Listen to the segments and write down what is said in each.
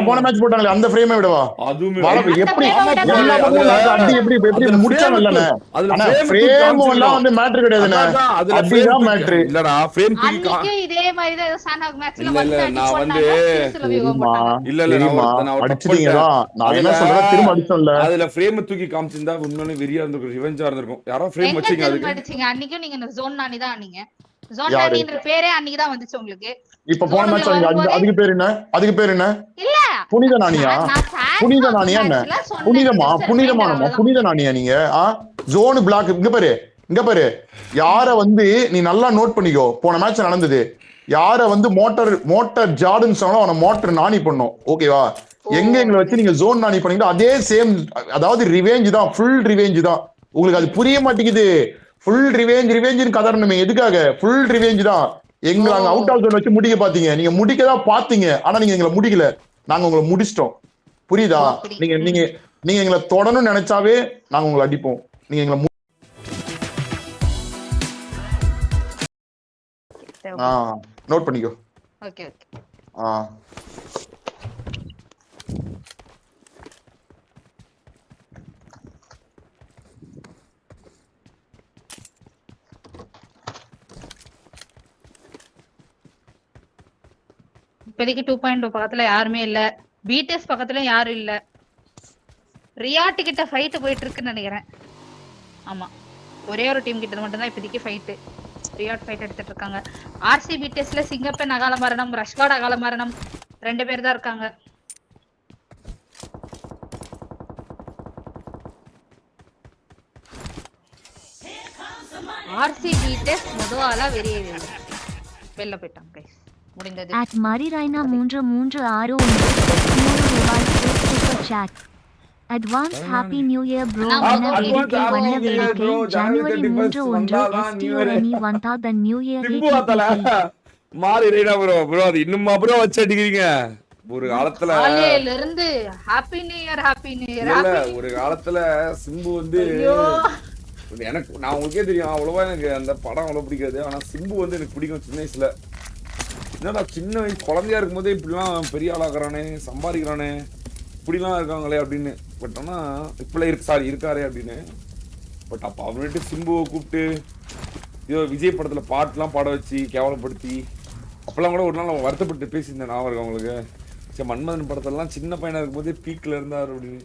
போன மேட்ச் போட்டாங்களே அந்த ஃப்ரேமை விடவா அதுவுமே எப்படி எல்லா பக்கமும் அடி எப்படி எப்படி முடிச்சாங்கல்ல ஆனா ஃப்ரேம் எல்லாம் வந்து மேட்டர் கிடையாதுண்ணே அப்படிதான் மேட்டர் இல்லடா ஃப்ரேம் அன்னைக்கு இதே மாதிரி தான் சானாக் மேட்ச்ல இல்ல வந்து அடி நான் வந்து போட்டாங்க நான் அடிச்சிட்டீங்களா நான் என்ன சொல்றேன் திரும்ப அடிச்சோம்ல அதுல ஃப்ரேம் தூக்கி காமிச்சிருந்தா உண்மையிலே வெறியா இருந்திருக்கும் ரிவெஞ்சா இருந்திருக்கும் யாரோ ஃப்ரேம் எங்க வச்சீங்க திரும்ப அதுக்கு அடிச்சீங்க அன்னைக்கு நீங்க ஜோன் நானி தான் ஆனீங்க ஜோன் நானின்ற பேரே அன்னைக்கு தான் வந்துச்சு உங்களுக்கு இப்ப போன மேட்ச் அதுக்கு பேர் என்ன இல்ல புனித நாணியா புனித நாணியா என்ன புனிதமானமா புனித நாணியா நீங்க ஜோன் பிளாக் இங்க பாரு யார வந்து நீ நல்லா நோட் பண்ணிக்கோ போன மேட்ச் நடந்தது யார வந்து மோட்டார் ஜார்டன் சொன்னா அவன மோட்டார் நாணி பண்ணும் ஓகேவா எங்க எங்களை வச்சு நீங்க ஜோன் நாணி பண்ணீங்களோ அதே சேம் அதாவது ரிவேஞ்ச் தான் ஃபுல் ரிவேஞ்ச் தான் உங்களுக்கு அது புரிய மாட்டேங்குது ஃபுல் ரிவேஞ்ச் கதறணுமே எதுக்காக ஃபுல் ரிவேஞ்ச் தான் எங்களை அங்க அவுட் ஆஃப் ஜோன் வச்சு முடிக்க பாத்தீங்க நீங்க முடிக்கதான் பாத்தீங்க ஆனா நீங்க எங்களை முடிக்கல நாங்க உங்களை முடிச்சிட்டோம் புரியுதா நீங்க நீங்க நீங்க எங்களை தொடணும்னு நினைச்சாவே நாங்க உங்களை அடிப்போம் நீங்க எங்களை நோட் பண்ணிக்கோ ஓகே ஓகே இப்போதைக்கு 2.2 பக்கத்துல யாருமே இல்ல பிடிஎஸ் பக்கத்துல யாரும் இல்ல ரியாட் கிட்ட ஃபைட் போயிட்டு இருக்குன்னு நினைக்கிறேன் ஆமா ஒரே ஒரு டீம் கிட்ட மட்டும் தான் இப்போதைக்கு ஃபைட் ரியாட் ஃபைட் எடுத்துட்டு இருக்காங்க ஆர்சி பிடிஎஸ்ல சிங்கப்பெண் அகால மரணம் ரஷ்காட் அகால மரணம் 2 பேர் தான் இருக்காங்க ஆர்சி பிடிஎஸ் முதல்ல வெளில போயிட்டாங்க கைஸ் முடிந்தது at Mariraina 3369 ரூபாய் super chat advance happy new year bro வண்ண வேடிக்கை ஜனவரி 31 STONE வந்தா the new year மாறிரேனா ப்ரோ அது இன்னுமா ப்ரோ வச்சு அடிக்கிறீங்க ஒரு காலத்துல காலையில இருந்து ஹாப்பி நியூ இயர் இல்ல ஒரு காலத்துல சிம்பு வந்து எனக்கு நான் உங்களுக்கே தெரியும் அவ்வளவா எனக்கு அந்த படம் அவ்வளவு பிடிக்காது ஆனா சிம்பு வந்து எனக்கு பிடிக்கும் சின்ன வயசுல என்னடா சின்ன வயசு குழந்தையா இருக்கும்போதே இப்படிலாம் பெரிய ஆளாக்குறானே சம்பாதிக்கிறானே இப்படிலாம் இருக்காங்களே அப்படின்னு பட் ஆனால் இப்பெல்லாம் இருக்காரே அப்படின்னு பட் அப்போ அவர்கிட்ட சிம்புவை கூப்பிட்டு இதோ விஜய் படத்தில் பாட்டுலாம் பாட வச்சு கேவலப்படுத்தி அப்போல்லாம் கூட ஒரு நாள் அவன் வருத்தப்பட்டு பேசியிருந்தேன் நான் இருக்கேன் அவங்களுக்கு சரி மன்மதன் படத்தெல்லாம் சின்ன பையனாக இருக்கும்போதே பீக்கில் இருந்தார் அப்படின்னு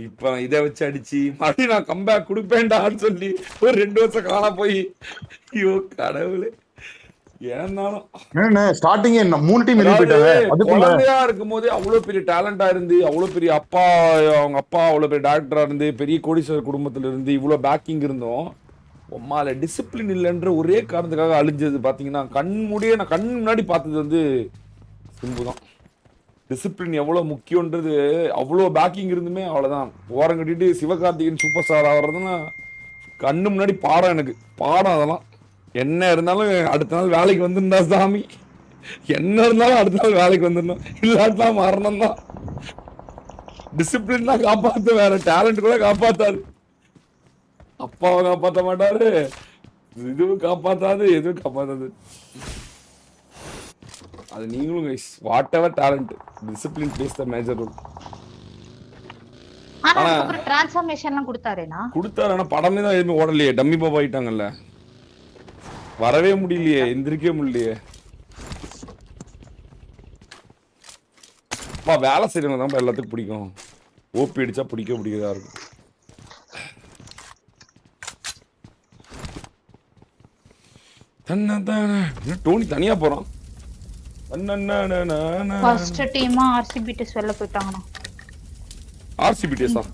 இப்போ இதை வச்சு அடிச்சு மறுபடியும் நான் கம்பேக் கொடுப்பேன்டான்னு சொல்லி ஒரு 2 வருஷம் காண போய் ஐயோ கடவுளே குழந்தையா இருக்கும் போதே அவ்வளவு பெரிய டேலண்டா இருந்து அவ்வளவு பெரிய அவங்க அப்பா அவ்வளவு பெரிய டைரக்டரா இருந்து பெரிய கோடீஸ்வரர் குடும்பத்துல இருந்து இவ்வளவு பேக்கிங் இருந்தோம் உம்மால டிசிப்ளின் இல்லைன்ற ஒரே காரணத்துக்காக அழிஞ்சது பாத்தீங்கன்னா கண் முன்னாடி பார்த்தது வந்து சிம்பு தான் டிசிப்ளின் எவ்வளவு முக்கியன்றது அவ்வளவு பேக்கிங் இருந்துமே அவ்வளவுதான் ஓரம் கட்டிட்டு சிவகார்த்திகேயன் சூப்பர் ஸ்டார் ஆகிறதுன்னா கண்ணு முன்னாடி எனக்கு பாடம் அதெல்லாம் என்ன இருந்தாலும் அடுத்த நாள் வேலைக்கு வந்துருந்தா சாமி என்ன இருந்தாலும் அடுத்த நாள் வேலைக்கு வந்துடணும் இல்லாட்டா மரணம் தான் டிசிப்ளின் தான் காப்பாத்து வேற டேலண்ட் கூட காப்பாத்தாது அப்பாவை காப்பாற்ற மாட்டாரு இதுவும் காப்பாத்தாது எதுவும் காப்பாத்தாது அது நீங்களும் whatever talent discipline plays the major role ஆனா அப்புறம் டிரான்ஸ்ஃபர்மேஷன்லாம் கொடுத்தாரு ஆனா படமே தான் எதுவுமே ஓடலையே டம்மி பாபா ஆயிட்டாங்கல்ல வரவே முடியலையே எந்திரிக்கவே முடியலையே வேலை செய்யறவங்க தான் எல்லாத்துக்கும் பிடிக்கும் ஓபி அடிச்சா பிடிக்கதா இருக்கும் டோனி தனியா போறான் ஃபர்ஸ்ட் டீமா ஆர்சிபிடிஎஸ் வெளில போயிட்டாங்கனா ஆர்சிபிடிஎஸ்ஸா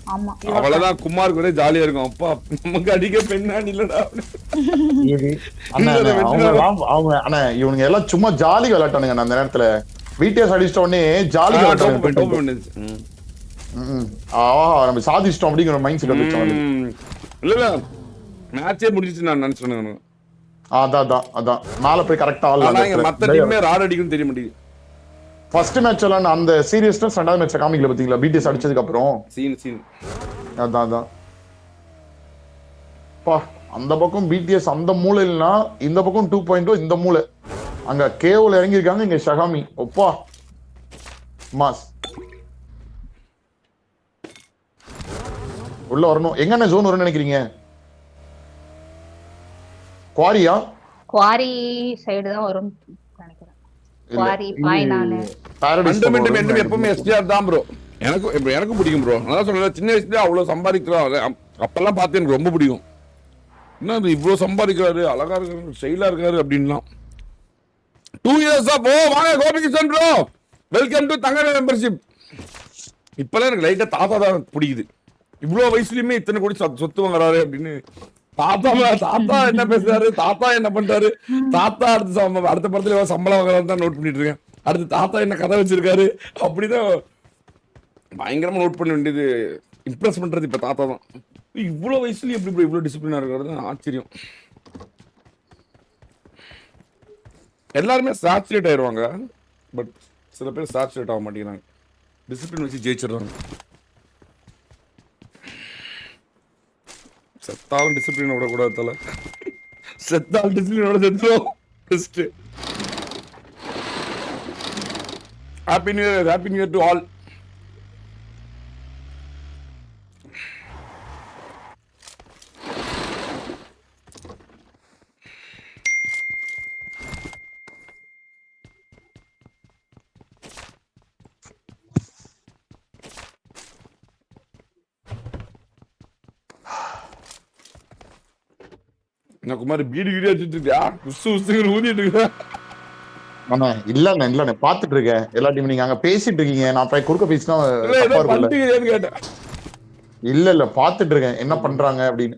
ஆமா அவ்வளவுதான் குமாருக்கு ஒரே ஜாலியா இருக்கும் அப்பா நமக்கு அடிக்க பெண்ணாடி இல்லடா அவங்க இவனுங்க எல்லாம் சும்மா ஜாலி விளையாட்டானுங்க அந்த நேரத்துல பிடிஎஸ் அடிச்சிட்ட உடனே ஜாலி விளையாட்டானுங்க நம்ம சாதிச்சிட்டோம் அப்படிங்கிற மைண்ட் செட் வந்துச்சு இல்ல மேட்சே முடிஞ்சிச்சு நான் நினைச்சேன் அதான் மேல போய் கரெக்டா ஆல் மத்த டீமே ராட் அடிக்கும்னு தெரிய மாட்டேங்குது ஃபர்ஸ்ட் மேட்ச் எல்லாம் அந்த சீரியஸ்னஸ் ரெண்டாவது மேட்ச் காமிக்கல பாத்தீங்களா பிடிஎஸ் அடிச்சதுக்கு அப்புறம் சீன் அதான் பா அந்த பக்கம் பிடிஎஸ் அந்த மூலையிலனா இந்த பக்கம் 2.0 இந்த மூலை அங்க கேவ்ல இறங்கி இருக்காங்க இங்க ஷகாமி ஒப்பா மாஸ் உள்ள வரணும். எங்கண்ணே ஜோன் வரும்னு நினைக்கிறீங்க? குவாரியா? குவாரி சைடு தான் வரும் நினைக்கிறேன். குவாரி பாய்னானு ஃபண்டமெண்டல் எப்பவுமே எஸ்டிஆர் தான் ப்ரோ. எனக்கும் பிடிக்கும் ப்ரோ. நான் சொல்ல சின்ன வயசுல அவ்வளவு சம்பாதிக்கிறோம். அப்பெல்லாம் பார்த்து எனக்கு ரொம்ப பிடிக்கும். என்ன இவ்வளவு சம்பாதிக்கிறாரு, அழகா இருக்காரு, ஸ்டைலா இருக்காரு அப்படின்லாம். 2 years ஆ வாங்க கோபிகிருஷ்ணன் ப்ரோ, வெல்கம் டு தங்க மெம்பர்ஷிப். இப்பெல்லாம் எனக்கு லைட்டா தாத்தா தான் பிடிக்குது. இவ்வளவு வயசுலயுமே இத்தனை கோடி சொத்து வாங்குறாரு அப்படின்னு. தாத்தா என்ன பேசுறாரு, தாத்தா என்ன பண்றாரு, தாத்தா அடுத்த படத்துல சம்பளம் வாங்குறாரு தான் நோட் பண்ணிட்டு இருக்கேன். அடுத்து தாத்தா என்ன கதை வச்சிருக்காரு அப்படிதான் பயங்கரமா நோட் பண்ண வேண்டியது. இம்ப்ரெஸ் பண்றது இப்ப தாத்தா தான். இவ்வளவு வயசுலயும் எப்படி இவ்வளவு டிசிப்ளினா இருக்கிறது ஆச்சரியம். எல்லாருமே சாச்சுரேட் ஆயிடுவாங்க, பட் சில பேர் சாச்சுரேட் ஆக மாட்டேங்கிறாங்க. டிசிப்ளின் வச்சு ஜெயிச்சிடுறாங்க. செத்தாலும் டிசிப்ளின் விடக்கூடாது தல. செத்தாலும் டிசிப்ளினோட செத்துரும். Best. Happy new year to all. நான் குமார் பீடி வீடியோ வச்சுட்டு இருக்கியா? ஊதிட்டு இருக்கா? இல்லண்ணே பாத்துட்டு இருக்கேன். எல்லாத்தையும் நீங்க அங்க பேசிட்டு இருக்கீங்க, நான் போய் குறுக்க பேசினா கேட்டேன். இல்ல பாத்துட்டு இருக்கேன் என்ன பண்றாங்க அப்படின்னு.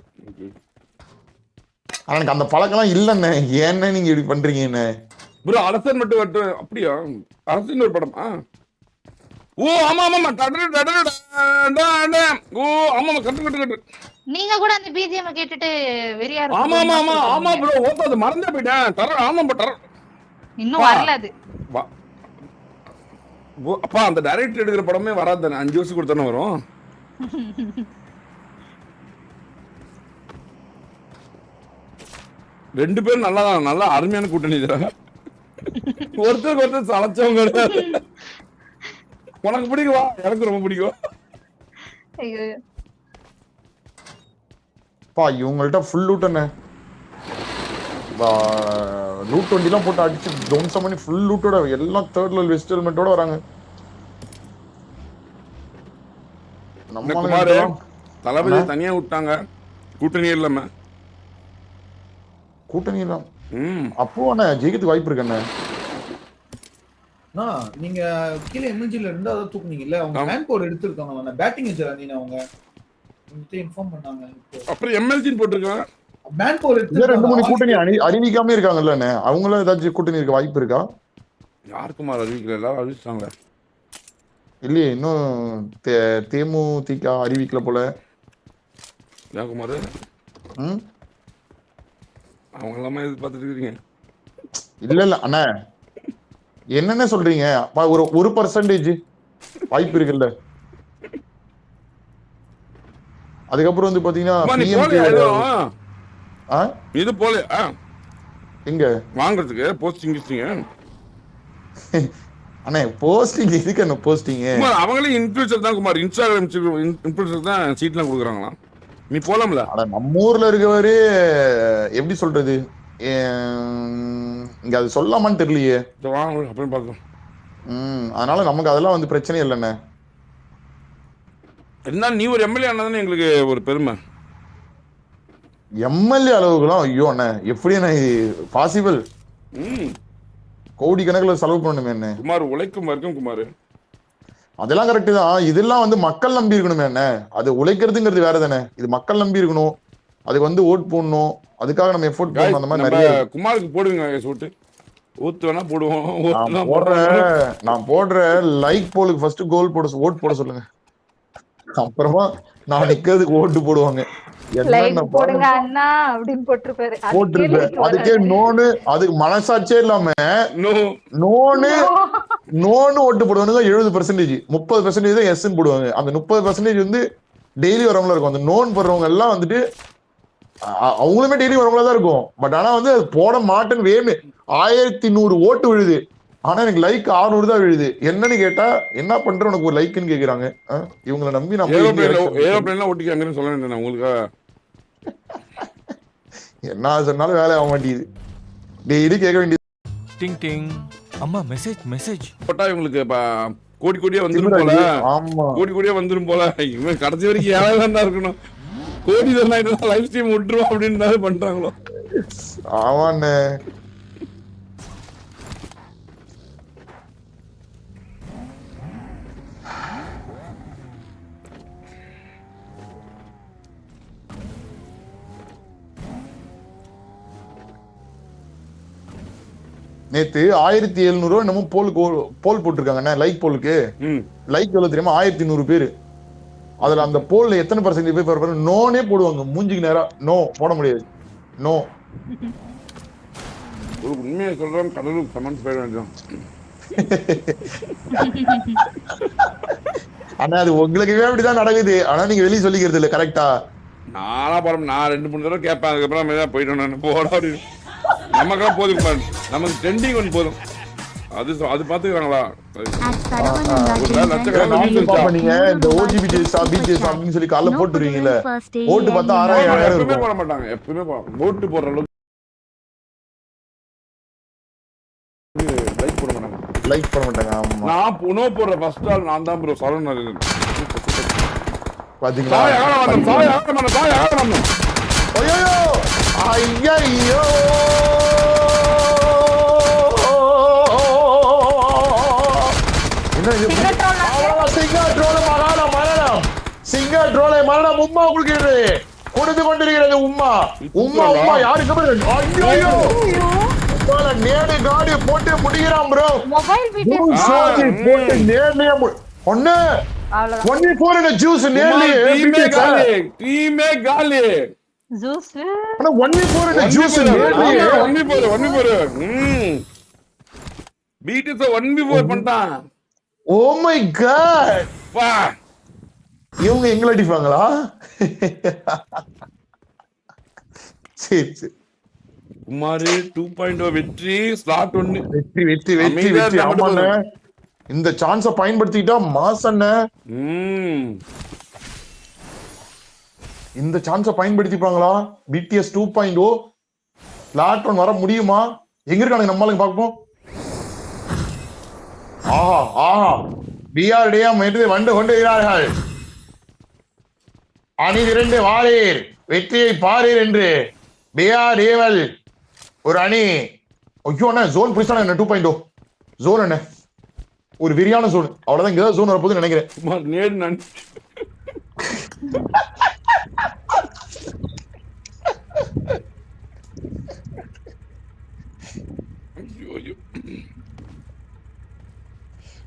எனக்கு அந்த பழக்கம் இல்லண்ணே. ஏன்னு நீங்க இப்படி பண்றீங்கன்னு ப்ரோ. அரசன் மட்டும் வரட்டும். அப்படியா? அரசன் ஒரு படம். ஓ ஆமா ஆமா ஓ ஆமா கட்டு. நீங்க கூட அந்த பிஜிஎம் கேட்டுட்டு வெறியா இருக்கு. ஆமா ஆமா ஆமா ஆமா ப்ரோ. ஓப்ப அது மறந்தே போயிட்டேன். தர ஆமா பட்டற இன்னும் வரல அது. அப்பா அந்த டைரக்டர் எடுக்கிற படமே வராது தானே. 5 வருஷம் கொடுத்தானே வரும். ரெண்டு பேரும் நல்லா அருமையான கூட்டணி. ஒருத்தருக்கு சளைச்சவங்க. உனக்கு பிடிக்குவா? எனக்கு ரொம்ப பிடிக்கும். இவங்கள்ட்ட ஃபுல் லூட் என்ன லூட் 20 எல்லாம் போட்டு அடிச்சு டவுன்ஸ் பண்ணி ஃபுல் லூட்டோட எல்லாம் தேர்ட் லெவல் வெஸ்ட் எலிமெண்டோட வராங்க. நம்ம தளபதி தனியா விட்டாங்க. கூட்டணி இல்லாம கூட்டணி இல்லாம அப்போ அண்ணா ஜெயிக்கிறதுக்கு வாய்ப்பு இருக்கு அண்ணா. நீங்க கீழே எம்எல்ஜில இருந்து அதை தூக்குனீங்கல்ல, அவங்க மேன் பவர் எடுத்துருக்காங்க. பேட்டிங் வச்சாங்க அவங்க இன்ஃபார்ம் பண்ணாங்க. அப்புறம் எம்எல்ஜி போட்டுருக்காங்க. மேன் பவர் எடுத்து 2-3 கூட்டணி அறிவிக்காம இருக்காங்கல்ல அண்ணா. அவங்களும் ஏதாச்சும் கூட்டணி இருக்க வாய்ப்பு இருக்கா? யாருக்குமார் அறிவிக்கல, எல்லாரும் அறிவிச்சிட்டாங்க. இல்லையே இன்னும் தேமுதிக அறிவிக்கல போல. யாருக்குமார் அவங்க எல்லாமே எதிர்பார்த்துட்டு இருக்கீங்க. இல்ல அண்ணா என்னென்ன சொல்றீங்க? ஒரு 1% வாய்ப்பு இருக்குல்ல. அதுக்கப்புறம் வந்து பாத்தீங்கன்னா இது போல எங்க வாங்குறதுக்கு போஸ்டிங் அண்ணே போஸ்டிங் இதுக்கு என்ன போஸ்டிங்? அவங்களே இன்ஃப்ளூயன்சர் தான் குமார். இன்ஸ்டாகிராம் இன்ஃப்ளூயன்சர் தான் சீட்லாம் கொடுக்குறாங்களா? நீ போலாம்ல. நம்ம ஊர்ல இருக்கவரு எப்படி சொல்றது, இங்க அது சொல்லாமான்னு தெரியலையே. அப்படின்னு பார்க்கலாம். அதனால நமக்கு அதெல்லாம் வந்து பிரச்சனை இல்லைண்ணே. இருந்தாலும் நீ ஒரு எம்எல்ஏ ஆனதானே எங்களுக்கு ஒரு பெருமை. எம்எல்ஏ அளவுக்குலாம் ஐயோ அண்ணே எப்படி அண்ணே பாசிபிள்? கோடி கணக்கில் செலவு பண்ணணுமே என்ன குமார். உழைக்கும் வரைக்கும் குமார். அதெல்லாம் கரெக்ட் தான். இதெல்லாம் வந்து மக்கள் நம்பி இருக்கணுமே என்ன. அது உழைக்கிறதுங்கிறது வேற தானே. இது மக்கள் நம்பி இருக்கணும். அதுக்கு வந்து ஓட் போடணும். அதுக்காக நம்ம எஃபோர்ட் போடணும். அந்த மாதிரி நிறைய குமாருக்கு போடுவீங்க ஓட்டு. ஊத்து வேணா போடுவோம். நான் போடுற லைக் போலுக்கு ஃபர்ஸ்ட் கோல் போட ஓட் போட சொல்லுங்க. அப்புறமா நான் நிக்கிறதுக்கு ஓட்டு போடுவாங்க. போட்டிருப்பேன். அதுக்கே நோனு, அதுக்கு மனசாட்சியே இல்லாம நோனு ஓட்டு போடுவானுங்க. 70%, 30% தான் எஸ் போடுவாங்க. அந்த 30% வந்து டெய்லி வரவங்களா இருக்கும். அந்த நோன் போடுறவங்க எல்லாம் வந்துட்டு அவங்களுமே டெய்லி வரவங்களா தான் இருக்கும். பட் ஆனா வந்து அது போட மாட்டேன்னு வேணு 1100 ஓட்டு விழுது. ஆனா எனக்கு லைக் 600 தான் விழுது. என்னன்னு கேட்டா என்ன பண்ற உனக்கு ஒரு லைக்னு கேக்குறாங்க. இவங்களை நம்பி நான் ஏரோப்ளேன்லாம் ஓட்டிக்காங்கன்னு சொல்ல வேண்டியது உங்களுக்கு. என்ன சொன்னாலும் வேலை ஆக மாட்டேங்குது. டெய்லி கேட்க வேண்டியது. டிங் டிங். அம்மா மெசேஜ் போட்டா இவங்களுக்கு கோடி கோடியா வந்துரும் போல. ஆமா கோடி கோடியா வந்துரும் போல. இவன் கடைசி வரைக்கும் ஏழை தான் இருக்கணும். கோடி தான் லைவ் ஸ்ட்ரீம் விட்டுருவோம் அப்படின்னு பண்றாங்களோ. ஆமாண்ணே. நேத்து 1700 என்னமோ போல் போட்டிருக்காங்க லைக் போலுக்கு. லைக் எவ்வளவு தெரியுமா? 1100 பேரு. அதுல அந்த போல்ல எத்தனை பர்சன்டேஜ் பேர் நோனே போடுவாங்க. மூஞ்சிக்கு நேரா நோ போட முடியாது. நோ. ஒரு உண்மையை சொல்றோம், கடலுக்கு கமெண்ட் போயிட வேண்டும். ஆனா அது உங்களுக்குவே அப்படிதான் நடக்குது. ஆனா நீங்க வெளியே சொல்லிக்கிறது இல்ல. கரெக்டா? நானா போறோம். நான் 2-3 தடவை கேட்பேன். அதுக்கப்புறம் போயிட்டோம் போட அப்படின்னு. நமக்கெல்லாம் போதும். நமக்கு ட்ரெண்டிங் ஒன்று போதும். அது பாத்துக்கிறாங்களா? நீங்க இந்த OGBTS அப்படின்னு சொல்லி காலைல போட்டுருவீங்கல்ல, ஓட்டு பார்த்தா 6000 எப்பவுமே போட மாட்டாங்க. எப்பவுமே ஓட்டு போடுற அளவுக்கு லைக் போட மாட்டாங்க. ஆமா, நான் உணவு போடுற ஃபர்ஸ்ட் ஆள் நான் தான் ப்ரோ. சரவணன் பாத்தீங்களா? ஐயோ ஐயோ மரணம் உம்மா கொடுத்து கொண்டிருக்கிறது. உம்மா யாருக்கு நேடு காடி போட்டு முடிகிறான் ப்ரோ. போட்டு நேர்லயே ஒண்ணு 1v4 ஜூஸ் நேர்லயே டீமே காலி. ஜூஸ் ஆனா 1v4 ஜூஸ் நேர்லயே 1v4 BTS 1v4 பண்ணிட்டான். Oh my god. வா, இவங்க எங்களை அடிப்பாங்களா? சரி குமாரி 2.0 வெற்றி. ஸ்லாட் 1 வெற்றி. ஆமாண்ணே, இந்த சான்ஸ பயன்படுத்திட்டா மாசண்ண. இந்த சான்ஸ பயன்படுத்திப்பாங்களா? BTS 2.0 ஸ்லாட் 1 வர முடியுமா? எங்க இருக்கானுங்க நம்மளுக்கு பார்ப்போம். ஆஹா BRDM வந்து கொண்டிருக்கிறார்கள். அணி 2 வாரீர், வெற்றியை பாரீர் என்று BRDM ஒரு அணி. ஐயோ அண்ணா, ஜோன் பிடிச்சானே 2.0 ஜோன் என்ன ஒரு விரியான ஜோன். அவ்வளவுதான். இங்க ஜோன் வரப்போகுதுன்னு நினைக்கிறேன். நேடு நான்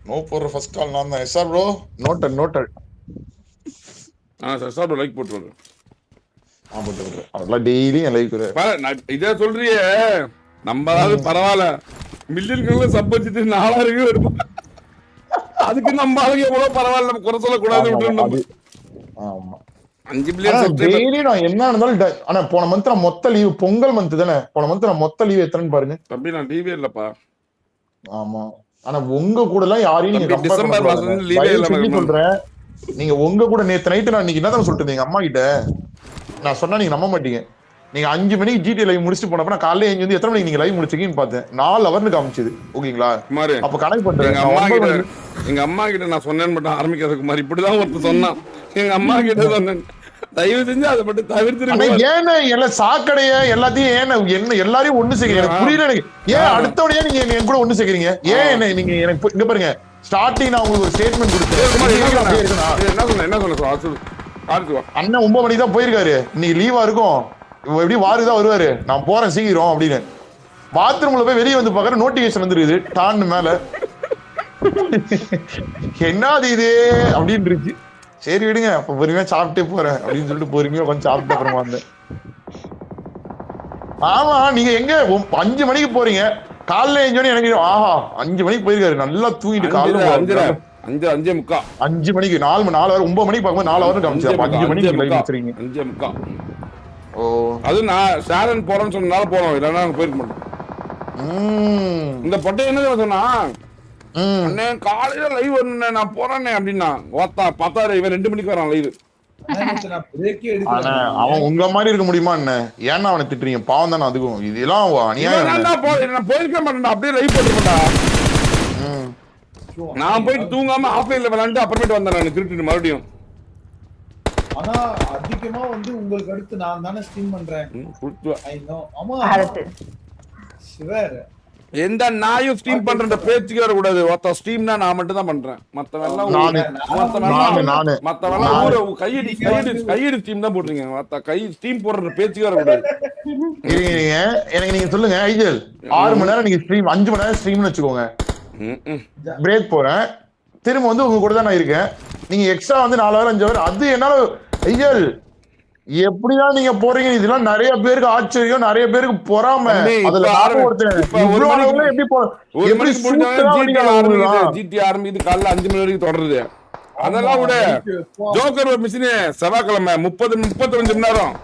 நோ போடுற ஃபர்ஸ்ட் கால் நான் தான். SR bro noted. Sir bro like போட்டு வரேன். அதெல்லாம் டெய்லி என் லைக் இதே சொல்றியே. நம்மளாவது பரவாயில்ல, மில்லியன்களை சப் வச்சுட்டு 4000 வருமா? அதுக்கு நம்ம ஆளுங்க எவ்வளவு பரவாயில்ல, நம்ம குறை சொல்லக்கூடாது. 5 மில்லியன் டெய்லி நான் என்ன இருந்தாலும். ஆனா போன மந்த் நான் மொத்த லீவ் பொங்கல் மந்த் தானே. போன மந்த் நான் மொத்த லீவ் எத்தனைன்னு பாருங்க தம்பி. நான் லீவே இல்லப்பா. ஆமா, ஆனா உங்க கூட எல்லாம் யாரையும் நீங்க டிசம்பர் மாசம் லீவே இல்ல சொல்றேன். நீங்க உங்க கூட நேத்து நைட்டு நான் இன்னைக்கு என்னதான் சொல்லிட்டு இருந்தீங்க அம்மா கிட்ட. நான் சொன்னா நீங்க நம்ப மாட்டீங்க. நீங்க 5 மணிக்கு GT லைவ் முடிச்சுட்டு போனப்ப நான் காலையில எழுந்து எத்தனை மணிக்கு நீங்க லைவ் முடிச்சிருக்கீங்கன்னு பார்த்தேன். 4 ஹவர்னு காமிச்சது. ஓகேங்களா? அப்ப கனெக்ட் பண்றேன். எங்க அம்மா கிட்ட நான் சொன்னேன்னு மட்டும் ஆரம்பிக்கிறதுக்கு மாதிரி இப்படிதான் ஒருத்தர் சொன்னான். எங்க அம்மா கிட்ட சொன்னேன், தயவு செஞ்சு அதை மட்டும் தவிர்த்துருங்க. ஏன்னா எல்லாம் சாக்கடைய எல்லாத்தையும் என்ன எல்லாரையும் ஒண்ணு சேர்க்கிறீங்க? எனக்கு புரியல. எனக்கு ஏன் அடுத்தவனையே நீங்க என் கூட ஒண்ணு சேர்க்கிறீங்க? ஏன் என்ன நீங்க எனக்கு இங்க பாருங்க, ஸ்டார்டிங் நான் உங்களுக்கு ஒரு ஸ்டேட்மெண்ட் கொடுத்தேன். என்ன சொன்ன அண்ணன் 9 மணிக்கு தான் போயிருக்காரு. இன்னைக்கு லீவா இருக்கும், எப்படி வாருதான் வருவாரு, நான் போறேன் சீக்கிரம் அப்படின்னு. பாத்ரூம்ல போய் வெளியே வந்து பாக்குற நோட்டிபிகேஷன் வந்துருக்குது டான்னு மேல. என்னது இது அப்படின்னு இருந்துச்சு. சரி விடுங்க, அப்ப பொறுமையா சாப்பிட்டே போறேன் அப்படின்னு சொல்லிட்டு பொறுமையா கொஞ்சம் சாப்பிட்டு அப்புறமா வந்தேன். ஆமா, நீங்க எங்க 5 மணிக்கு போறீங்க? காலைல எழுந்தோடனே எனக்கு 5 மணிக்கு போயிருக்காரு, நல்லா தூங்கிட்டு. காலைல 5 மணிக்கு 4 ஹவர் 9 மணிக்கு பார்க்கும்போது 4 ஹவர் காமிச்சு. 5 மணிக்கு லைவ் வச்சிருக்கீங்க. 5:45. ஓ, அது நான் ஷேரன் போறேன்னு சொன்னால போறோம், இல்லைன்னா போயிருக்க மாட்டோம். இந்த பொட்டை என்ன சொன்னா, அண்ணே காலையில லைவ் வரணுண்ணே நான் போறேன்னே அப்படின்னா பார்த்தாரு இவன் 2 மணிக்கு வரான் லைவ். நான் பிரேக்கே ஆனா எடுக்கிறேன். அவன் உங்க மாதிரி இருக்க முடியுமா என்ன? ஏன்னா அவனை திட்டுறீங்க? பாவம் தானே அதுக்கும். இதெல்லாம் அநியாயம். நான் போயிருக்க மாட்டேன்டா, அப்படியே லைவ் போட்டுருப்பேன்டா. நான் போயிட்டு தூங்காம ஆஃப்லைன்ல விளையாண்டு அப்புறமேட்டு வந்தேன் நான் திருட்டு மறுபடியும். ஆனா அதிகமா வந்து உங்களுக்கு அடுத்து நான் தானே ஸ்ட்ரீம் பண்றேன். I know. ஆமா சிவர் எந்த நாயும் ஸ்ட்ரீம் பண்ற பேச்சுக்கு வர கூடாது. ஒருத்த ஸ்ட்ரீம்னா நான் மட்டும் தான் பண்றேன். மத்தவெல்லாம் கையடி ஸ்ட்ரீம் தான் போடுறீங்க. மத்த கை ஸ்ட்ரீம் போடுற பேச்சுக்கு வர கூடாது. எனக்கு நீங்க சொல்லுங்க ஐஜல் 6 மணி நேரம் நீங்க ஸ்ட்ரீம் 5 மணி நேரம் ஸ்ட்ரீம்னு வச்சுக்கோங்க. பிரேக் போறேன், திரும்ப வந்து உங்க கூட தான் நான் இருக்கேன். நீங்க எக்ஸ்ட்ரா வந்து 4 hour 5 hour அது என்னால ஐஜல் எப்படிதான் நீங்க போறீங்க? இதெல்லாம் நிறைய பேருக்கு ஆச்சரியம், நிறைய பேருக்கு பொறாம. அதுல ஜிடி ஆரம்பிக்குது காலைல 5 மணி வரைக்கும் தொடருது. அதெல்லாம் விட ஜோக்கர் மிஷின் செவ்வாய்க்கிழமை 35 மணி நேரம்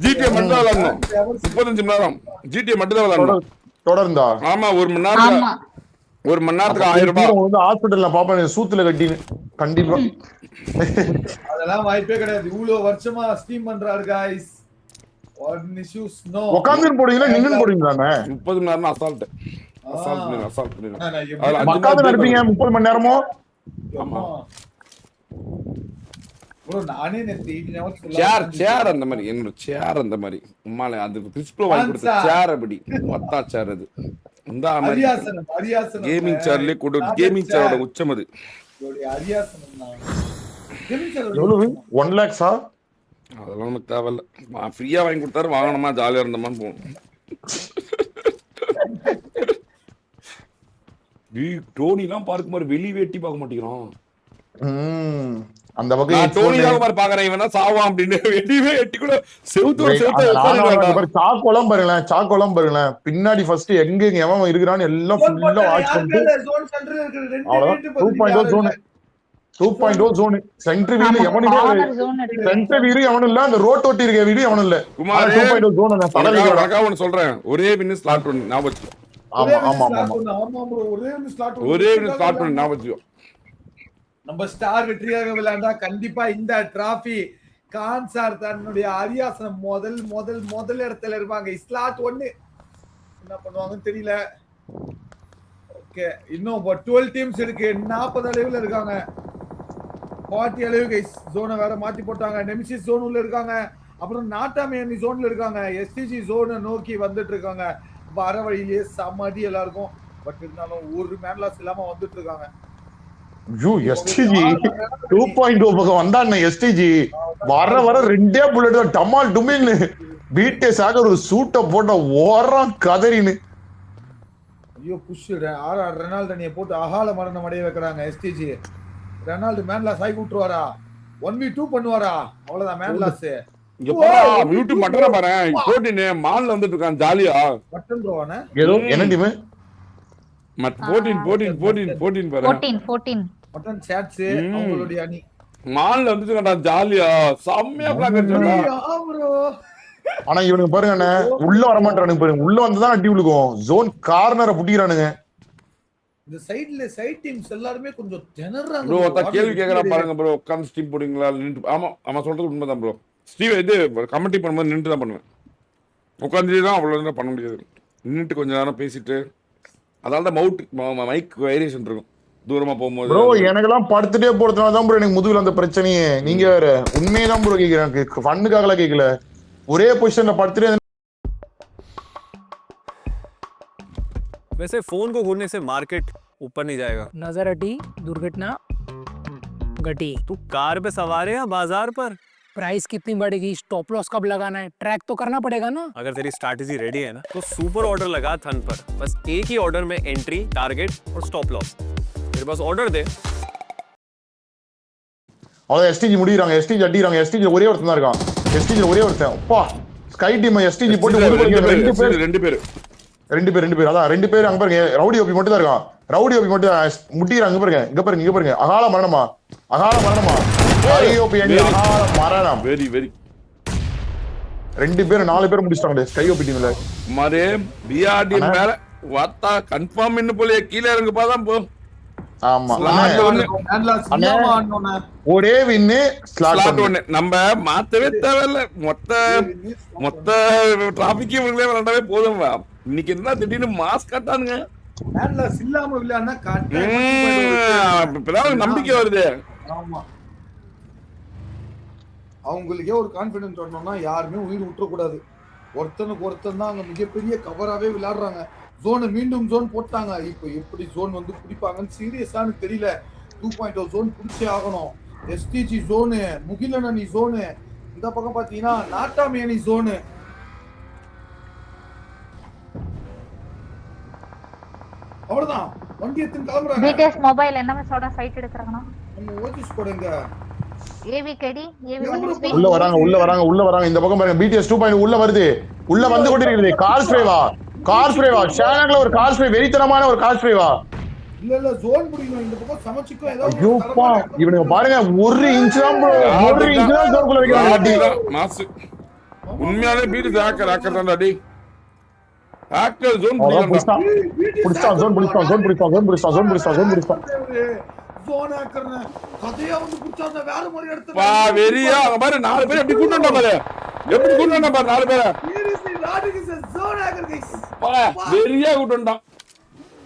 ஜிடிஏ மட்டும் தான் விளையாடணும். 35 மணி நேரம் ஜிடிஏ மட்டும் தான் விளையாடணும் தொடர்ந்தா. ஆமா, 1 மணி நேரத்துக்கு 1000 ரூபாய் வந்து ஹாஸ்பிட்டல்ல பாப்பேன் சூத்துல கட்டின்னு. கண்டிப்பா அதெல்லாம் வாய்ப்பே கிடையாது. இவ்வளவு வருஷமா ஸ்ட்ரீம் பண்றாரு गाइस. What issues no. உட்கார்ந்து போடுவீங்களா நின்னு போடுவீங்களானே? 30 மணி நேரம் அசால்ட் பண்ணிடுறேன். உட்கார்ந்து நடப்பீங்க 30 மணி நேரமோ? ஆமா ப்ரோ, நானே நேத்து 18 hours சேர் அந்த மாதிரி என்னோட சேர் அந்த மாதிரி உம்மால அது டிஸ்ப்ளே வாங்கி கொடுத்த சேர் அப்படி மொத்தா சேர் அது இந்த மாதிரி கேமிங் சேர்லயே கொடு. கேமிங் சேரோட உச்சம் அது. எவ்வளவு 1 lakh சா? அதெல்லாம் நமக்கு தேவையில்ல. ஃப்ரீயா வாங்கி கொடுத்தாரு, வாங்கணுமா ஜாலியா இருந்தோமான்னு போகணும். டோனிலாம் பார்க்கும்போது வெளி வெட்டி பார்க்க மாட்டேங்கிறோம். அந்த பக்கம் டோனி தான் மாதிரி பாக்குறேன். இவன் சாவான் அப்படின்னு வெட்டிவே எட்டி கூட செவுத்தோட சாக்கோலாம் பாருங்களேன், சாக்கோலாம் பாருங்களேன். பின்னாடி ஃபர்ஸ்ட் எங்க எவன் இருக்கிறான்னு எல்லாம் ஃபுல்லா வாட்ச் பண்ணிட்டு அவ்வளவுதான். 2.0 ஜோன் சென்ட்ரி வீல் எவனும் இல்ல. அந்த ரோட் ஒட்டி இருக்க வீடு எவனும் இல்ல. 2.0 ஜோன் ஒன்னு சொல்றேன். ஒரே வின்னு ஸ்லாட் ஒன்னு ஞாபகம் வச்சுக்கோ. ஆமா ஆமா ஆமா ஒரே வின்னு ஸ்லாட் ஒன்னு ஞாபகம் வச்சுக்கோ. நம்ம ஸ்டார் வெற்றியாக விளையாண்டா கண்டிப்பா இந்த டிராபி கான் சார் தன்னுடைய அரியாசனம் முதல் இடத்துல இருப்பாங்க. ஸ்லாட் 1 என்ன பண்ணுவாங்கன்னு தெரியல. ஓகே, இன்னும் 12 டீம்ஸ் இருக்கு. 40 அளவுல இருக்காங்க. 40 அளவு கைஸ். ஜோனை வேற மாத்தி போட்டாங்க. நெமிசிஸ் ஜோன் உள்ள இருக்காங்க. அப்புறம் நாட்டாமேனி ஜோன்ல இருக்காங்க. எஸ்டிஜி ஜோனை நோக்கி வந்துட்டு இருக்காங்க. வர வழியிலேயே சமடி எல்லாருக்கும். பட் இருந்தாலும் ஒரு மேன் லாஸ் இல்லாம வந்துட்டு இருக்காங்க. எஸ்டிஜி 2.0 பக்கம் வந்தானே. எஸ்டிஜி வர 2 புல்லட் தான் டமால் டுமின்னு பிடிஎஸ் ஆக ஒரு சூட்ட போட்ட ஓரம் கதறின்னு. ஐயோ புஷ் ரெனால்டு நீ போட்டு அகால மரணம் அடைய வைக்கிறாங்க. எஸ்டிஜி ரெனால்டு மேன் லாஸ் ஆகி விட்டுருவாரா? 1v2 பண்ணுவாரா? அவ்வளவுதான் மேன் லாஸ். யூடியூப் மட்டன பாரு. போட்டினே மால்ல வந்துட்டு இருக்கான் ஜாலியா. மட்டன் ப்ரோவானே ஏதோ என்ன டீம்? 14 பாரு. 14 மட்டன் சாட்ஸ் அவங்களுடைய அணி மால்ல வந்துட்டு ஜாலியா செம்மையா பிளாக் அடிச்சாங்க. ப்ரோ ஆனா இவனுக்கு பாருங்க உள்ள வர மாட்டானுங்க பாருங்க. உள்ள வந்ததான் அடி விழுகும். ஜோன் கார்னரை புடிக்கிறானுங்க. இந்த சைட் டீம்ஸ் எல்லாரும் கொஞ்சம் திணறாங்க ப்ரோ. அத கேள்வி கேக்குறா பாருங்க ப்ரோ. உட்கார்ந்து ஸ்ட்ரீம் போடுவீங்களா? ஆமா ஆமா சொல்றது உண்மைதான் ப்ரோ. ஸ்ட்ரீம் இது கமெண்ட் பண்ணும்போது நின்று தான் பண்ணுவேன். உட்கார்ந்து தான் அவ்வளவு நேரம் பண்ண முடியாது. நின்னுட்டு கொஞ்ச நேரம் பேசிட்டு அதனால தான் மைக் வேரியேஷன் இருக்கும் தூரமா போகும்போது. ப்ரோ எனக்கெல்லாம் படுத்துட்டே போறதுனால தான் ப்ரோ எனக்கு முதுகுல அந்த பிரச்சனையே. நீங்க வேற உண்மையதான் ப்ரோ கேக்குறேன். ஃபன்னுக்காகலாம் கேட்கல. ஒரே பொசிஷன்ல படுத்துட்டே. वैसे फोन को घूरने से मार्केट ऊपर नहीं जाएगा। नजर हटी, दुर्घटना घटी। तू कार पे सवार है या बाजार पर? प्राइस कितनी बढ़ेगी, स्टॉप लॉस कब लगाना है, ट्रैक तो करना पड़ेगा ना। अगर तेरी स्ट्रैटेजी रेडी है ना तो सुपर ऑर्डर लगा थन पर। बस एक ही ऑर्डर में एंट्री, टारगेट और स्टॉप लॉस। तेरे पास ऑर्डर दे। அவ்வளவு எஸ்டிஜி முடிறாங்க. எஸ்டிஜி அடிறாங்க. எஸ்டிஜி ஒரே ஒருத்தன் தான் இருக்கான். எஸ்டிஜி ஒரே ஒருத்தன். அப்பா ஸ்கை டீம் எஸ்டிஜி போட்டு ரெண்டு பேர் அதான் 2 பேர் அங்க பாருங்க. ரவுடி ஓபி மட்டும் தான் இருக்கான். ரவுடி ஓபி மட்டும் முட்டிறாங்க. பாருங்க இங்க பாருங்க அகால மரணமா ஐயோபி அகால மரணம். வெரி 2 பேர் 4 பேர் முடிச்சிட்டாங்க ஸ்கை ஓபி டீம்ல. மாரே பிஆர்டி மேல வாத்தா கன்ஃபார்ம் இன்னும் போல கீழே இறங்க பாதான் போ. ஆமா ஸ்லாட் ஒண்ணு ஒரே வின்னு ஸ்லாட் ஸ்லாட் ஒண்ணு நம்ம மாத்தவே தேவையில்ல. மொத்த டிராபிக் இவங்களே விளையாடவே போதும். இன்னைக்கு என்ன திடீர்னு மாஸ்க் காட்டானுங்க. இல்லாம விளையாடுனா இப்பதான் நம்பிக்கை வருது. ஆமா அவங்களுக்கே ஒரு கான்பிடன்ஸ் வரணும்னா யாருமே உயிர் விட்டுறக்கூடாது. ஒருத்தனுக்கு ஒருத்தன் தான் அங்க மிகப்பெரிய கவராவே விளையாடுறாங்க. ஜோனை மீண்டும் ஜோன் போட்டாங்க. இப்போ எப்படி ஜோன் வந்து பிடிப்பாங்கன்னு சீரியஸானு தெரியல. 2.0 ஜோன் பிடிச்சே ஆகணும். எஸ்டிஜி ஜோனு, முகிலன் அணி ஜோனு, இந்த பக்கம் பாத்தீங்கன்னா நாட்டாமி அணி ஜோனு. அவ்வளவுதான் வண்டி எடுத்து கிளம்புறாங்க. பிடிஎஸ் மொபைல் என்ன மேட்சோட ஃபைட் எடுக்கறாங்கனா நம்ம ஓஜிஸ் போடுங்க. ஏவிகேடி உள்ள வராங்க இந்த பக்கம் பாருங்க. பிடிஎஸ் 2.0 உள்ள வருது. உள்ள வந்து கொண்டிருக்கிறது. கார் ஸ்ப்ரேவா ஷானக்ல ஒரு கார் ஸ்ப்ரே, வெறித்தனமான ஒரு கார் ஸ்ப்ரேவா. இல்ல ஜோன் முடியணும். இந்த பக்கம் சமச்சிக்கோ ஏதாவது. ஐயோப்பா இவனுங்க பாருங்க 1 இன்ச் தான் bro. 1 இன்ச் தான் ஜோன்குள்ள வைக்கிறாங்க. மாஸ் உண்மையாவே பீட் ஹேக்கர் தான் டாடி. ஹேக்கர் ஜோன் புடிச்சான் ஜோன் ஹேக்கர்ன கதையா வந்து புடிச்சாங்க. வேற மாதிரி எடுத்து வா வெறியா அங்க பாரு 4 பேர் எப்படி கூட்டண்டா பாரு. எப்படி கூட்டண்டா பாரு 4 பேர். சீரியஸ்லி ராடிக் இஸ் ஜோன் ஹேக்கர் गाइस. வா வெறியா கூட்டண்டா.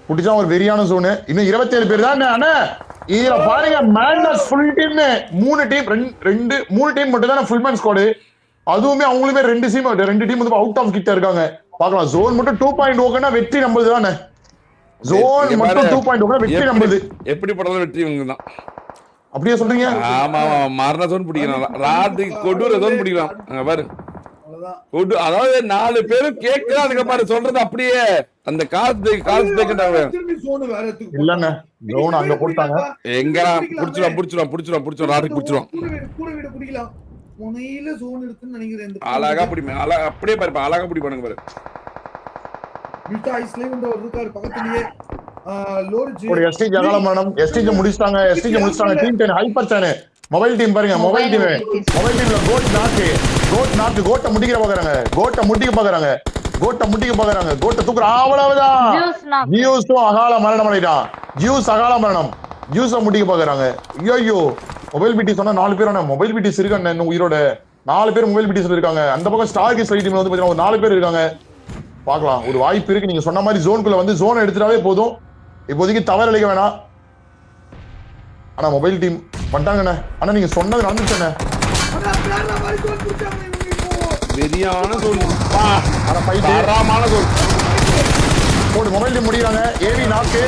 புடிச்சா ஒரு வெறியான ஜோன். இன்னும் 27 பேர் தான் அண்ணா. இதுல பாருங்க மேண்டஸ் ஃபுல் டீம் 3 டீம் மட்டும் தான் ஃபுல் மேன் ஸ்குவாட். அதுவுமே அவங்களுமே 2 டீம் வந்து அவுட் ஆஃப் கிட்ட இருக்காங்க. பார்க்கலாம் ஜோன் மட்டும் 2.0 வெற்றி நம்மளுது தானே. ஜோன் மட்டும் 2.0 வெற்றி நம்மளுது. எப்படி படல வெற்றி இவங்க தான். அப்படியே சொல்றீங்க? ஆமா மார்னா ஜோன் பிடிக்கலாம். ராதி கொடூர ஜோன் பிடிக்கலாம். அங்க பாரு. அவ்வளவுதான். அதாவது 4 பேரும் கேக்குறா அதுக்கு பாரு சொல்றது அப்படியே அந்த காத்து கேக்குறாங்க. திரும்பி ஜோன் வேற எடுத்து இல்லங்க ஜோன் அங்க போட்டாங்க. எங்கடா புடிச்சுறோம் ராதி புடிச்சுறோம். கூட வீட பிடிக்கலாம். முனையில ஜோன் இருக்குன்னு நினைக்கிறேன். அழகா பிடிமே. அப்படியே பாரு அழகா பிடிப்பானுங்க பாரு. மிட்டா ஐஸ்ல வந்து ஒரு இருக்காரு பக்கத்துலயே. லோர்ஜ் ஒரு எஸ்டிஜி அகலமரணம். எஸ்டிஜி முடிச்சிட்டாங்க. Team 10 hyper Seneh mobile team பாருங்க. மொபைல் டீம்ல கோட்ட முடிக்க பாக்குறாங்க. கோட்ட தூக்குற அவ்வளவுதான். ஜியூஸும் அகால மரணம் அடைட்டான். ஜியூஸ முடிக்க பாக்குறாங்க. ஐயோ மொபைல் பிடி சொன்னா 4 பேர். மொபைல் பிடிஸ் இருக்காங்க இன்னும் உயிரோட. 4 பேர் மொபைல் பிடிஸ் இருக்காங்க. அந்த பக்கம் ஸ்டார் கிஸ் டீம்ல வந்து பாத்தீங்கன்னா ஒரு 4 பேர் இருக்காங்க. பார்க்கலாம் ஒரு வாய்ப்பு இருக்கு. நீங்க சொன்ன மாதிரி ஜோனுக்குள்ள வந்து ஜோன் எடுத்துட்டாவே போதும். இப்போதைக்கு தவறு அளிக்க வேணாம். ஆனா மொபைல் டீம் பண்ணிட்டாங்கண்ணே. ஆனா நீங்க சொன்னது நடந்துச்சுண்ணே. வெறியான ஜோன். போடு மொபைல் டீம் முடியறாங்க. ஏவி நாக்கு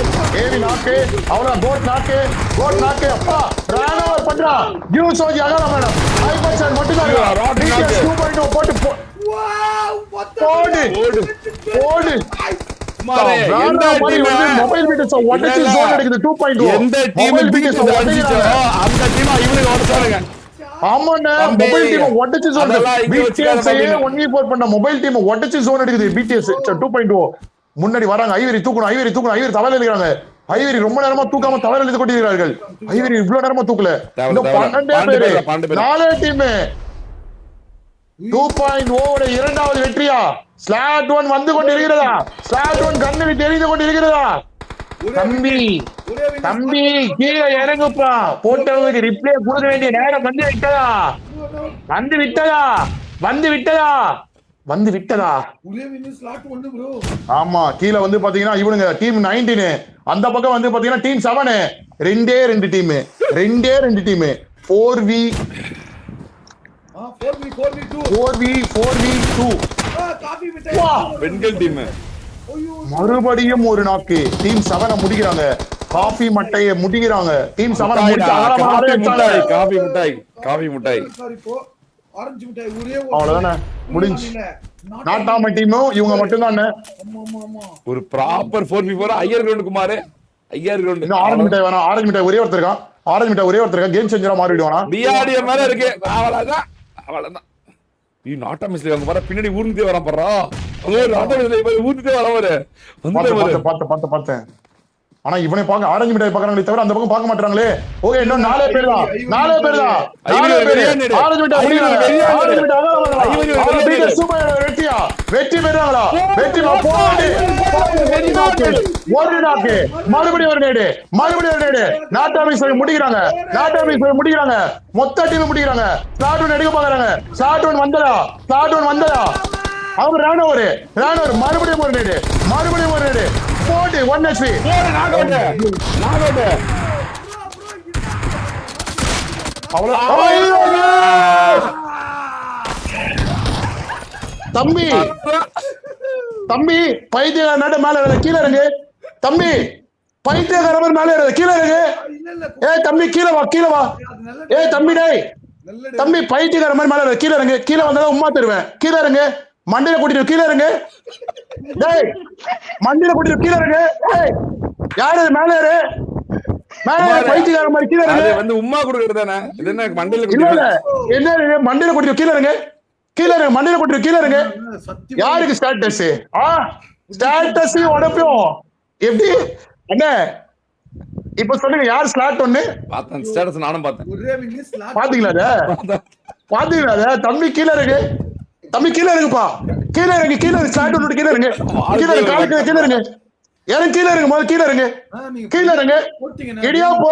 அவ்வளவு கோட் நாக்கு அப்பா ரானோவர் பண்றா. யூசோஜி அகல மேடம் ஹைபர்சன் மட்டும் தான். ராடிக் 2.0 போட்டு போடு மாரே எந்த டீம் மொபைல் பிடிச்ச உடைச்சு ஜோன் எடுக்குது 2.0. எந்த டீம் பிடிச்ச உடைச்சோ அந்த டீம் இவனுக்கு உடைச்சானுங்க. ஆமாண்ணே மொபைல் டீம் உடைச்சு ஜோன் பிடிஎஸ் 1v4 பண்ண மொபைல் டீம் உடைச்சு ஜோன் எடுக்குது பிடிஎஸ் 2.0. முன்னாடி வராங்க. ஐவரி தூக்கணும். ஐவரி தவளை எழுதுறாங்க. ஐவரி ரொம்ப நேரமா தூக்காம தவளை எழுதி கொண்டிருக்கிறார்கள். ஐவரி இவ்வளவு நேரமா தூக்கல. 12 பேரு 4 டீம் 2.0 இரண்டாவது வெற்றியா? ஸ்லாட் 1 வந்து கொண்டிருக்கிறதா? ஸ்லாட் 1 கண்ணு விட்டு எரிந்து கொண்டிருக்கிறதா? தம்பி கீழே இறங்குப்பா. போட்டவங்களுக்கு ரிப்ளை கொடுக்க வேண்டிய நேரம் வந்து விட்டதா? ஆமா கீழே வந்து பாத்தீங்கன்னா இவனுங்க டீம் 19. அந்த பக்கம் வந்து பாத்தீங்கன்னா டீம் 7. ரெண்டே ரெண்டு டீம் 4v2 பெண்கள் டீம் மறுபடியும் ஒரு நாக்கு. டீம் 7 முடிக்கிறாங்க. காஃபி மட்டையை முடிக்கிறாங்க. டீம் 7 காபி மிட்டாய் ஆரஞ்சு மிட்டாய் ஒரே அவ்வளவுதானே முடிஞ்சு. நாட்டாம டீமும் இவங்க மட்டும் தான். ஒரு proper 4v4 Iyer ground Kumar. Iyer ground இன்னும் ஆரஞ்சு மிட்டாய் வேணாம். ஆரஞ்சு மிட்டாய் ஒரே ஒருத்தர் இருக்கான். கேம் சேஞ்சரா மாறிடுவானா? பிஆர்டிஎம் மேல இருக்கு. அவ்வளவுதான். நீ நாட்டா மிஸ்ல அங்க வர பின்னாடி ஊர்ந்தே வரான் பாறா. நாட்டா மிஸ்ல ஊர்ந்தே வர பாரு. பார்த்தேன். ஆனா இவனை பார்க்க ஆரஞ்சு மிட்டாய் பாக்குறாங்களே தவிர அந்த பக்கம் பார்க்க மாட்டாங்களே. ஓகே, இன்னும் 4 பேர் தான். 4 பேர் தான். 4 பேர் ஆரஞ்சு மிட்டாய் குடிக்கிறாங்க. ஆரஞ்சு மிட்டாய் அவங்க பீட்டர் சூப்பர் வெற்றியா? வெற்றி பெறாங்களா? வெற்றி போடு. ஒரு நாக்கு மறுபடியும் ஒரு நேடு, மறுபடியும் ஒரு நேடு. நாட்டாமி சொல்லி முடிக்கிறாங்க. நாட்டாமி சொல்லி முடிக்கிறாங்க. மொத்த டீம் முடிக்கிறாங்க. ஸ்டார்ட் ஒன் எடுக்க பாக்குறாங்க. ஸ்டார்ட் ஒன் வந்தடா. ஸ்டார்ட் ஒன் வந்தடா. அவங்க ராணவர் மறுபடியும் ஒரு நேடு, மறுபடியும் ஒரு நேடு போட்டு 1 HP தம்பி தம்பி பைத்தியக்கார நாட்டு மேல கீழே இறங்கு. தம்பி பைத்தியக்கார மாதிரி மேல கீழே இறங்கு. தம்பி கீழே வா, கீழே வா. தம்பி டேய் தம்பி பைத்தியக்கார மாதிரி மேல கீழே இறங்கு. கீழே வந்தாதான் உமா தருவேன். கீழே இறங்கு. மண்டையில கூட்டிட்டு கீழே இறங்கு. டேய் மண்டையில கூட்டிட்டு கீழே இறங்கு. யாரு மேல ஏறு. மேல பைத்தியக்கார மாதிரி கீழே இறங்கு. வந்து உம்மா குடுக்குறதானே இது என்ன மண்டையில இல்ல என்ன மண்டையில கூட்டிட்டு கீழே இறங்கு. கீழே இறங்கு. மண்டையில கூட்டிட்டு கீழே இறங்கு. யாருக்கு ஸ்டேட்டஸ்? ஸ்டேட்டஸ் உடப்போம் எப்படி என்ன? இப்ப சொல்லுங்க யார் ஸ்லாட் ஒன்னு பார்த்தேன். ஸ்டேட்டஸ் நானும் பார்த்தேன். பாத்தீங்களா? பாத்தீங்களா? தம்பி கீழே இறங்கு. தம்பி கீழே இறங்குப்பா. கீழே இறங்கு. கீழே ஸ்லாட் ஒன்னு கீழே இறங்கு. கீழே இறங்கு. காலுக்கு கீழே இறங்கு. இறங்கு. கீழே இறங்கு. முதல்ல கீழே இறங்கு. கீழே இறங்கு. இடியாப்போ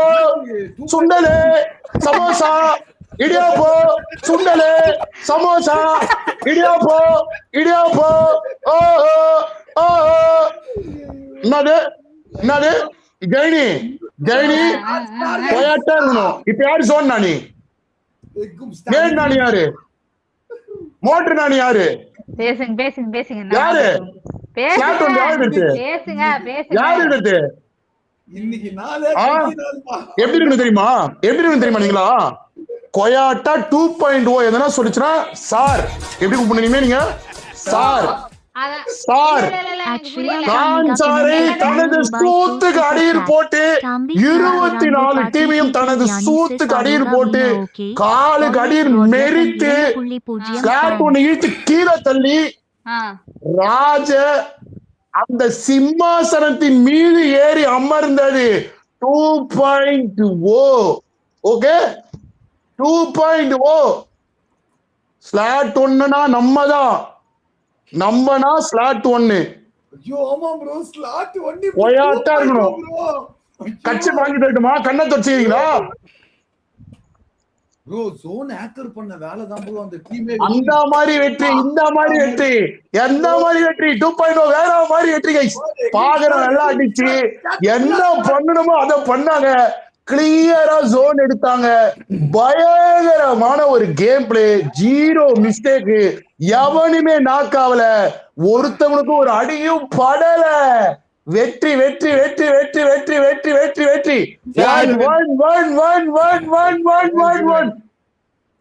சுண்டலு சமோசா. இடியாப்போ சுண்டலு சமோசா. இடியாப்போ இடியாப்போ. ஓ ஓ என்னது என்னது? ஜெயினி ஜெயினி போயாட்டா இருக்கணும். இப்ப யாரு சோன் நானி? ஏன் நானி யாரு? மோட்டர் நானி யாரு? பேசுங்க பேசுங்க பேசுங்க. யாரு? பேசுங்க பேசுங்க பேசுங்க. யாரு எடுத்து? இன்னைக்கு நாளே எப்படி இருக்கு தெரியுமா? எப்படி இருக்கு தெரியுமா? நீங்களா கொயாட்டா 2.0 எதனா சொல்லிச்சுன்னா சார் எப்படி கூப்பிடுறீங்க நீங்க? சார் சார் கான்சாரை தனது சூத்துக்கு அடியில் போட்டு 24 டீமையும் தனது சூத்துக்கு அடியில் போட்டு காலுக்கு அடியில் மெரித்து ஸ்லாட் ஒண்ணு இழுத்து கீழே தள்ளி ராஜ அந்த சிம்மாசனத்தின் மீது ஏறி அமர்ந்தது 2.0. ஓகே 2.0 ஸ்லாட் ஒண்ணுனா நம்மதான். நம்மனா ஸ்லாட் ஒண்ணு. ஐயோ ஆமா ப்ரோ ஸ்லாட் ஒண்ணி போயாட்டா இருக்கணும். கட்சி வாங்கி தரட்டுமா? கண்ணை தொடச்சிக்கிறீங்களா? ப்ரோ ஜோன் ஹேக்கர் பண்ண வேலை தான் ப்ரோ அந்த டீமே. அந்த மாதிரி வெற்றி, இந்த மாதிரி வெற்றி, எந்த மாதிரி வெற்றி 2.0 வேற மாதிரி வெற்றி கைஸ். பாக்குற நல்லா அடிச்சு என்ன பண்ணணுமோ அதை பண்ணாங்க. கிளியரா ஜோன் எடுத்தாங்க. பயங்கரமான ஒரு கேம் பிளே. 0 மிஸ்டேக். எவனுமே நாக் ஆகல. ஒருத்தவனுக்கு ஒரு அடியும் படல. வெற்றி வெற்றி வெற்றி வெற்றி வெற்றி வெற்றி வெற்றி வெற்றி.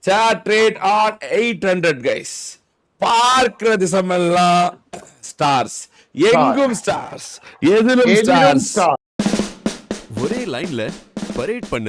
Chat rate on 800 guys. பார்க்கிற திசமெல்லாம் ஸ்டார்ஸ். எங்கும் ஸ்டார்ஸ். எதிலும் ஸ்டார்ஸ். ஒரே லைன்ல பரேட் பண்ணுது.